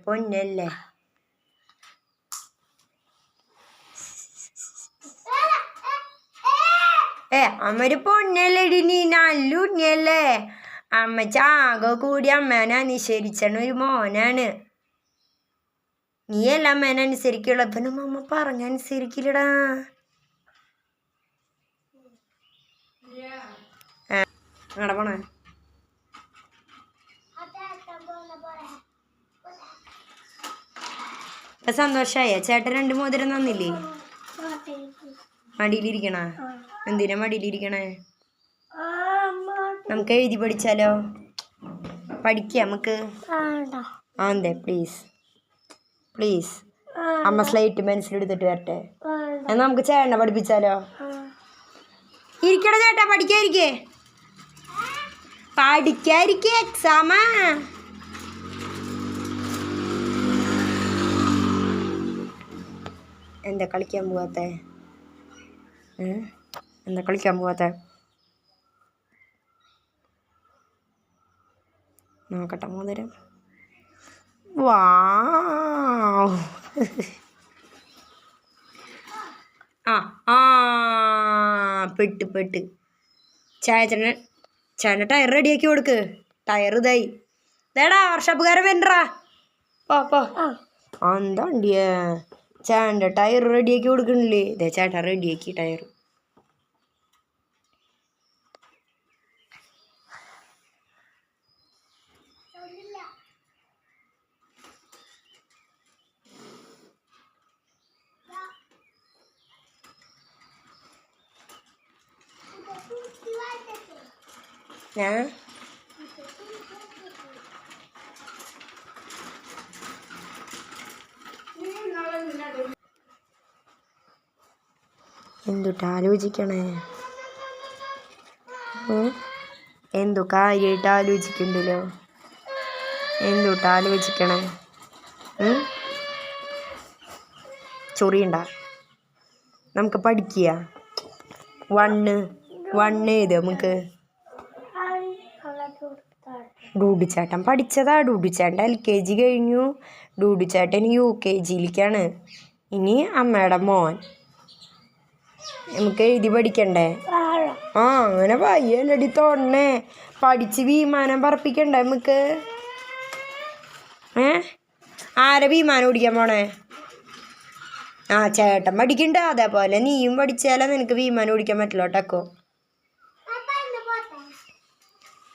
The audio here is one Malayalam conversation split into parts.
പൊന്നല്ലേ അമ്മൊരു പൊന്നല്ലേടി നീ നല്ല ഉണ്ണിയല്ലേ. അമ്മ ചാകെ കൂടി അമ്മേനെ അനുസരിച്ചണ ഒരു മോനാണ്. നീയല്ല അമ്മേനെ അനുസരിക്കുള്ള. പിന്നെ അമ്മ പറഞ്ഞനുസരിക്കില്ലടാ. അങ്ങടെ പോണേ സന്തോഷായ ചേട്ടൻ 2 മോതിരം തന്നില്ലേ? മടിയിലിരിക്കണ? എന്തിനാ മടിയിലിരിക്കണേ? നമുക്ക് എഴുതി പഠിച്ചാലോ? പഠിക്കാം നമുക്ക്. അതെ പ്ലീസ് പ്ലീസ്. അമ്മ സ്ലേറ്റ് പെൻസിൽ എടുത്തിട്ട് വരട്ടെ. എന്നാ നമുക്ക് ചേട്ടനെ പഠിപ്പിച്ചാലോ? ഇരിക്കണ ചേട്ടാ, പഠിക്കാതിരിക്കേ പഠിക്കാതിരിക്കേ എക്സാമാ. എന്താ കളിക്കാൻ പോവാത്തെ? എന്താ കളിക്കാൻ പോവാത്തെ? നോക്കട്ടെ മോതിരം. വാവ്. പെട്ട് ചേട്ടൻ്റെ ടയർ റെഡിയാക്കി കൊടുക്ക്. ടയർ ഇതായി. ഇതേടാ വർഷാപ്പുകാരൻ വരണ്ടാ. പോ എന്താ വണ്ടിയാ ചേട്ടൻ്റെ ടയർ റെഡിയാക്കി കൊടുക്കണില്ലേ? ഇതേ ചേട്ടാ റെഡിയാക്കി ടയർ. എന്തുട്ടാ ആലോചിക്കണേ? എന്തു കാര്യമായിട്ട് ആലോചിക്കണ്ടല്ലോ? എന്തുട്ടാ ആലോചിക്കണേ? ചൊറിയണ്ട. നമുക്ക് പഠിക്കുക. 1 എഴുതുക നമുക്ക്. ഡൂഡിച്ചേട്ടൻ പഠിച്ചതാ. ഡൂഡിച്ചേട്ടൻ LKG കഴിഞ്ഞു. ഡൂഡിച്ചേട്ടൻ UKGയിലേക്കാണ്. ഇനി അമ്മയുടെ മോൻ. നമുക്ക് എഴുതി പഠിക്കണ്ടേ? അങ്ങനെ പയ്യല്ലടി തോന്നേ. പഠിച്ച് വിമാനം പറപ്പിക്കണ്ടേ നമുക്ക്? ആരെ വിമാനം ഓടിക്കാൻ പോണേ? ചേട്ടൻ പഠിക്കണ്ട. അതേപോലെ നീയും പഠിച്ചാലേ നിനക്ക് വിമാനം ഓടിക്കാൻ പറ്റില്ല കേട്ടോ.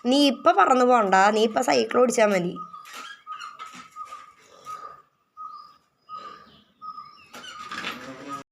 നീ ഇപ്പം പറന്നു പോണ്ട. നീ ഇപ്പം സൈക്കിൾ ഓടിച്ചാൽ മതി.